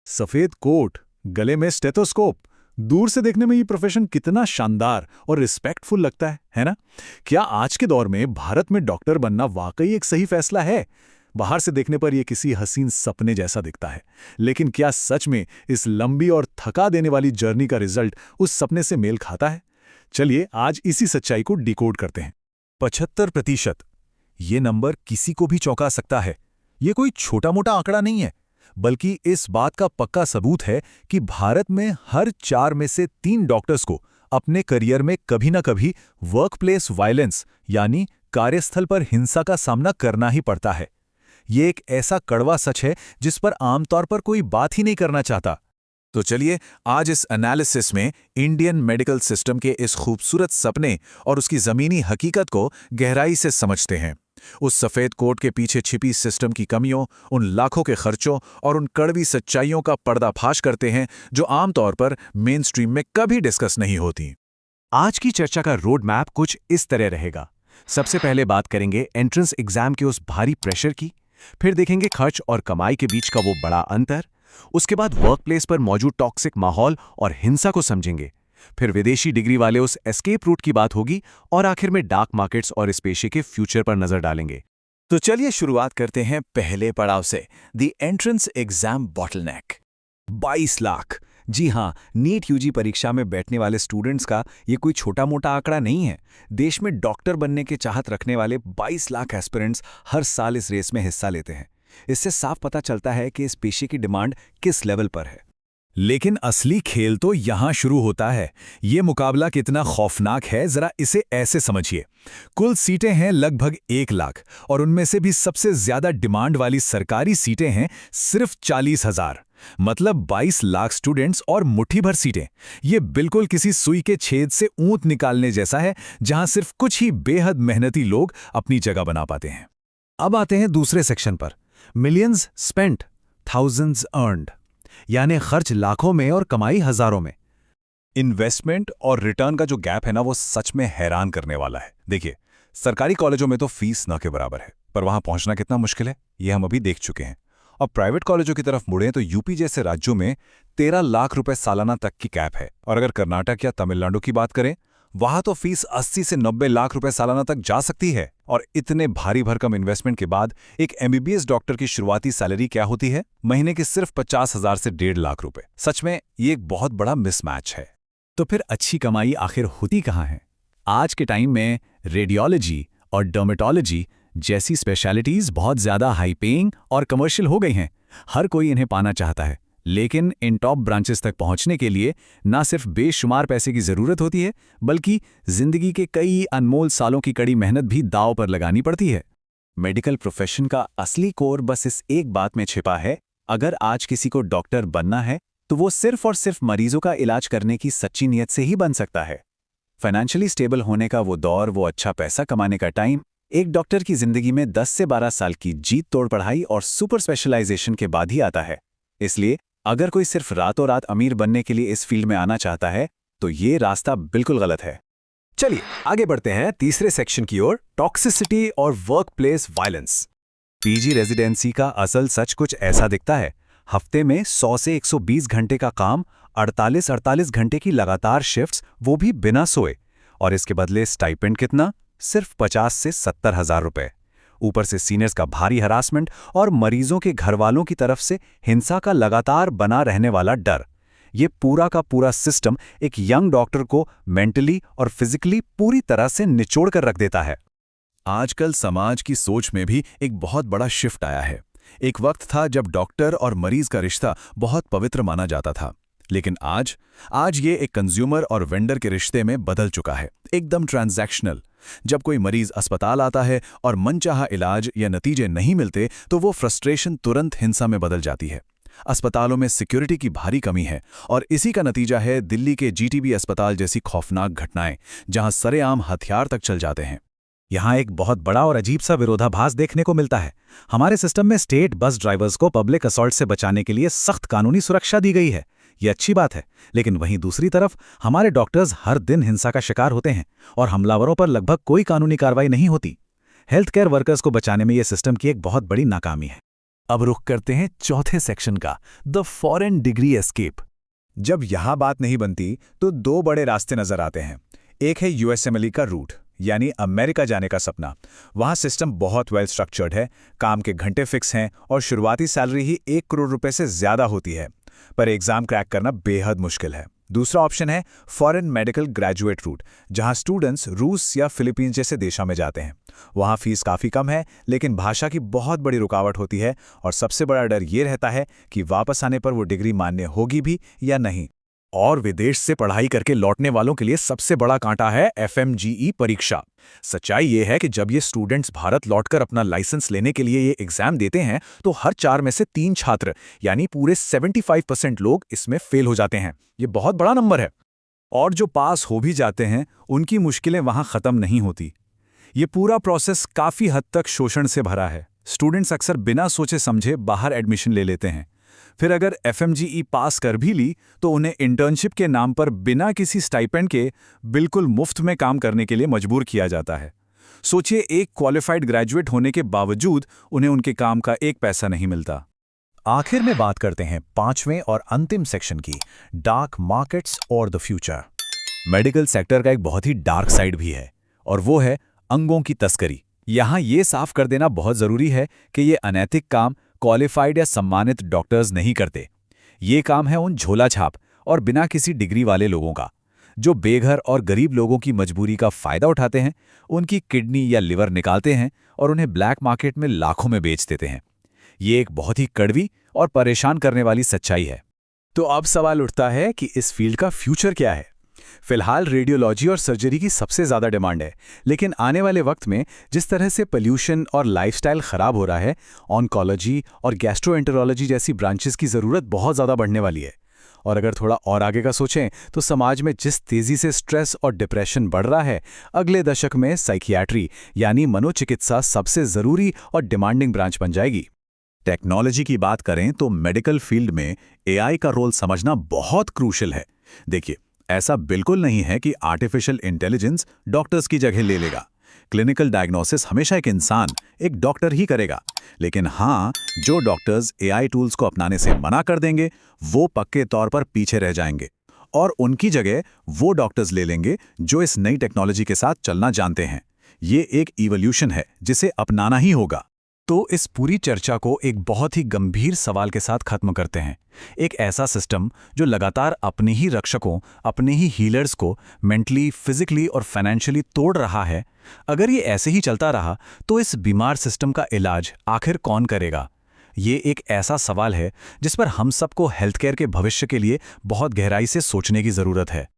सफेद कोट, गले में स्टेथोस्कोप। दूर से देखने में ये प्रोफेशन कितना शानदार और रिस्पेक्टफुल लगता है ना? क्या आज के दौर में भारत में डॉक्टर बनना वाकई एक सही फैसला है? बाहर से देखने पर यह किसी हसीन सपने जैसा दिखता है, लेकिन क्या सच में इस लंबी और थका देने वाली जर्नी का रिजल्ट उस सपने से मेल खाता है? चलिए आज इसी सच्चाई को डिकोड करते हैं। 75%। ये नंबर किसी को भी चौंका सकता है। ये कोई छोटा मोटा आंकड़ा नहीं है, बल्कि इस बात का पक्का सबूत है कि भारत में हर 4 में से 3 डॉक्टर्स को अपने करियर में कभी ना कभी वर्कप्लेस वायलेंस यानी कार्यस्थल पर हिंसा का सामना करना ही पड़ता है। ये एक ऐसा कड़वा सच है जिस पर आमतौर पर कोई बात ही नहीं करना चाहता। तो चलिए आज इस एनालिसिस में इंडियन मेडिकल सिस्टम के इस खूबसूरत सपने और उसकी ज़मीनी हकीकत को गहराई से समझते हैं। उस सफ़ेद कोट के पीछे छिपी सिस्टम की कमियों, उन लाखों के खर्चों और उन कड़वी सच्चाइयों का पर्दाफाश करते हैं जो आमतौर पर मेन स्ट्रीम में कभी डिस्कस नहीं होती। आज की चर्चा का रोड मैप कुछ इस तरह रहेगा। सबसे पहले बात करेंगे एंट्रेंस एग्जाम के उस भारी प्रेशर की, फिर देखेंगे खर्च और कमाई के बीच का वो बड़ा अंतर, उसके बाद वर्कप्लेस पर मौजूद टॉक्सिक माहौल और हिंसा को समझेंगे, फिर विदेशी डिग्री वाले उस एस्केप रूट की बात होगी और आखिर में डार्क मार्केट्स और इस पेशे के फ्यूचर पर नजर डालेंगे। तो चलिए शुरुआत करते हैं पहले पड़ाव से, the entrance exam bottleneck. 22 lakh. जी हाँ, नीट यूजी परीक्षा में बैठने वाले स्टूडेंट्स का ये कोई छोटा मोटा आंकड़ा नहीं है। देश में डॉक्टर बनने के चाहत रखने वाले 22 लाख एस्पिरेंट्स हर साल इस रेस में हिस्सा लेते हैं। इससे साफ पता चलता है कि इस पेशे की डिमांड किस लेवल पर है। लेकिन असली खेल तो यहां शुरू होता है। ये मुकाबला कितना खौफनाक है, जरा इसे ऐसे समझिए। कुल सीटें हैं लगभग 1 लाख और उनमें से भी सबसे ज्यादा डिमांड वाली सरकारी सीटें हैं सिर्फ 40,000। मतलब 22 लाख स्टूडेंट्स और मुट्ठी भर सीटें। ये बिल्कुल किसी सुई के छेद से ऊंट निकालने जैसा है, जहां सिर्फ कुछ ही बेहद मेहनती लोग अपनी जगह बना पाते हैं। अब आते हैं दूसरे सेक्शन पर, मिलियंस स्पेंट, थाउजेंड्स अर्न्ड, यानी खर्च लाखों में और कमाई हजारों में। इन्वेस्टमेंट और रिटर्न का जो गैप है ना, वो सच में हैरान करने वाला है। देखिए, सरकारी कॉलेजों में तो फीस न के बराबर है, पर वहां पहुंचना कितना मुश्किल है ये हम अभी देख चुके हैं। और प्राइवेट कॉलेजों की तरफ मुड़ें तो यूपी जैसे राज्यों में 13 लाख रुपए सालाना तक की कैप है। और अगर कर्नाटक या तमिलनाडु की बात करें, वहां तो फीस 80 से 90 लाख रुपए सालाना तक जा सकती है। और इतने भारी भरकम इन्वेस्टमेंट के बाद एक एमबीबीएस डॉक्टर की शुरुआती सैलरी क्या होती है? महीने की सिर्फ 50,000 से 1.5 लाख रुपए। सच में ये एक बहुत बड़ा मिसमैच है। तो फिर अच्छी कमाई आखिर होती कहाँ है? आज के टाइम में रेडियोलॉजी और डर्मेटोलॉजी जैसी स्पेशलिटीज बहुत ज्यादा हाई पेइंग और कमर्शियल हो गई हैं। हर कोई इन्हें पाना चाहता है, लेकिन इन टॉप ब्रांचेस तक पहुंचने के लिए ना सिर्फ बेशुमार पैसे की जरूरत होती है, बल्कि जिंदगी के कई अनमोल सालों की कड़ी मेहनत भी दांव पर लगानी पड़ती है। मेडिकल प्रोफेशन का असली कोर बस इस एक बात में छिपा है। अगर आज किसी को डॉक्टर बनना है तो वो सिर्फ और सिर्फ मरीजों का इलाज करने की सच्ची नीयत से ही बन सकता है। फाइनेंशियली स्टेबल होने का वो दौर, वो अच्छा पैसा कमाने का टाइम एक डॉक्टर की जिंदगी में 10 से 12 साल की जीत तोड़ पढ़ाई और सुपर स्पेशलाइजेशन के बाद ही आता है। इसलिए अगर कोई सिर्फ रातों रात अमीर बनने के लिए इस फील्ड में आना चाहता है तो ये रास्ता बिल्कुल गलत है। चलिए आगे बढ़ते हैं तीसरे सेक्शन की ओर, टॉक्सिसिटी और वर्कप्लेस वायलेंस। पीजी रेजिडेंसी का असल सच कुछ ऐसा दिखता है। हफ्ते में 100 से 120 घंटे का काम, 48 घंटे की लगातार शिफ्ट्स, वो भी बिना सोए। और इसके बदले स्टाइपेंड कितना? सिर्फ 50 से 70 हजार रुपए। ऊपर से सीनियर्स का भारी हरासमेंट और मरीजों के घरवालों की तरफ से हिंसा का लगातार बना रहने वाला डर। ये पूरा का पूरा सिस्टम एक यंग डॉक्टर को मेंटली और फिजिकली पूरी तरह से निचोड़ कर रख देता है। आजकल समाज की सोच में भी एक बहुत बड़ा शिफ्ट आया है। एक वक्त था जब डॉक्टर और मरीज का रिश्ता बहुत पवित्र माना जाता था, लेकिन आज ये एक कंज्यूमर और वेंडर के रिश्ते में बदल चुका है, एकदम ट्रांजैक्शनल। जब कोई मरीज अस्पताल आता है और मनचाहा इलाज या नतीजे नहीं मिलते तो वो फ्रस्ट्रेशन तुरंत हिंसा में बदल जाती है। अस्पतालों में सिक्योरिटी की भारी कमी है और इसी का नतीजा है दिल्ली के जीटीबी अस्पताल जैसी खौफनाक घटनाएं, जहां सरेआम हथियार तक चल जाते हैं। यहाँ एक बहुत बड़ा और अजीब सा विरोधाभास देखने को मिलता है। हमारे सिस्टम में स्टेट बस ड्राइवर्स को पब्लिक असॉल्ट से बचाने के लिए सख्त कानूनी सुरक्षा दी गई है। ये अच्छी बात है, लेकिन वहीं दूसरी तरफ हमारे डॉक्टर्स हर दिन हिंसा का शिकार होते हैं और हमलावरों पर लगभग कोई कानूनी कार्रवाई नहीं होती। हेल्थ केयर वर्कर्स को बचाने में यह सिस्टम की एक बहुत बड़ी नाकामी है। अब रुख करते हैं चौथे सेक्शन का, द फॉरेन डिग्री एस्केप। जब यहाँ बात नहीं बनती तो दो बड़े रास्ते नजर आते हैं। एक है यूएसएमएलई का रूट, यानी अमेरिका जाने का सपना। वहाँ सिस्टम बहुत वेल स्ट्रक्चर्ड है, काम के घंटे फिक्स हैं और शुरुआती सैलरी ही 1 करोड़ रुपए से ज़्यादा होती है, पर एग्जाम क्रैक करना बेहद मुश्किल है। दूसरा ऑप्शन है फॉरेन मेडिकल ग्रेजुएट रूट, जहाँ स्टूडेंट्स रूस या फिलीपींस जैसे देशों में जाते हैं। वहाँ फीस काफ़ी कम है, लेकिन भाषा की बहुत बड़ी रुकावट होती है और सबसे बड़ा डर ये रहता है कि वापस आने पर वो डिग्री मान्य होगी भी या नहीं। और विदेश से पढ़ाई करके लौटने वालों के लिए सबसे बड़ा कांटा है एफएमजीई परीक्षा। सच्चाई ये है कि जब ये स्टूडेंट्स भारत लौटकर अपना लाइसेंस लेने के लिए ये एग्जाम देते हैं तो हर 4 में से 3 छात्र यानी पूरे 75% लोग इसमें फेल हो जाते हैं। ये बहुत बड़ा नंबर है। और जो पास हो भी जाते हैं उनकी मुश्किलें वहां खत्म नहीं होती। ये पूरा प्रोसेस काफी हद तक शोषण से भरा है। स्टूडेंट्स अक्सर बिना सोचे समझे बाहर एडमिशन ले लेते हैं। फिर अगर एफएमजीई पास कर भी ली तो उन्हें इंटर्नशिप के नाम पर बिना किसी स्टाइपेंड के बिल्कुल मुफ्त में काम करने के लिए मजबूर किया जाता है। सोचिए, एक क्वालिफाइड ग्रेजुएट होने के बावजूद उन्हें उनके काम का 1 पैसा नहीं मिलता। आखिर में बात करते हैं 5वें और अंतिम सेक्शन की, डार्क मार्केट्स और द फ्यूचर। मेडिकल सेक्टर का एक बहुत ही डार्क साइड भी है और वो है अंगों की तस्करी। यहाँ ये साफ कर देना बहुत ज़रूरी है कि ये अनैतिक काम क्वालिफाइड या सम्मानित डॉक्टर्स नहीं करते। ये काम है उन झोला छाप और बिना किसी डिग्री वाले लोगों का, जो बेघर और गरीब लोगों की मजबूरी का फ़ायदा उठाते हैं, उनकी किडनी या लिवर निकालते हैं और उन्हें ब्लैक मार्केट में लाखों में बेच देते हैं। ये एक बहुत ही कड़वी और परेशान करने वाली सच्चाई है। तो अब सवाल उठता है कि इस फील्ड का फ्यूचर क्या है। फिलहाल रेडियोलॉजी और सर्जरी की सबसे ज़्यादा डिमांड है, लेकिन आने वाले वक्त में जिस तरह से पोल्यूशन और लाइफस्टाइल ख़राब हो रहा है, ऑन्कोलॉजी और गैस्ट्रोएंटेरोलॉजी जैसी ब्रांचेस की ज़रूरत बहुत ज़्यादा बढ़ने वाली है। और अगर थोड़ा और आगे का सोचें तो समाज में जिस तेज़ी से स्ट्रेस और डिप्रेशन बढ़ रहा है, अगले दशक में साइकियाट्री यानी मनोचिकित्सा सबसे ज़रूरी और डिमांडिंग ब्रांच बन जाएगी। टेक्नोलॉजी की बात करें तो मेडिकल फील्ड में एआई का रोल समझना बहुत क्रूशियल है। देखिए, ऐसा बिल्कुल नहीं है कि आर्टिफिशियल इंटेलिजेंस डॉक्टर्स की जगह ले लेगा। क्लिनिकल डायग्नोसिस हमेशा एक इंसान, एक डॉक्टर ही करेगा। लेकिन हाँ, जो डॉक्टर्स एआई टूल्स को अपनाने से मना कर देंगे, वो पक्के तौर पर पीछे रह जाएंगे और उनकी जगह वो डॉक्टर्स ले लेंगे जो इस नई टेक्नोलॉजी के साथ चलना जानते हैं। ये एक इवोल्यूशन है जिसे अपनाना ही होगा। तो इस पूरी चर्चा को एक बहुत ही गंभीर सवाल के साथ खत्म करते हैं। एक ऐसा सिस्टम जो लगातार अपने ही रक्षकों, अपने ही हीलर्स को मेंटली, फिजिकली और फाइनेंशियली तोड़ रहा है, अगर ये ऐसे ही चलता रहा तो इस बीमार सिस्टम का इलाज आखिर कौन करेगा? ये एक ऐसा सवाल है जिस पर हम सबको हेल्थ केयर के भविष्य के लिए बहुत गहराई से सोचने की ज़रूरत है।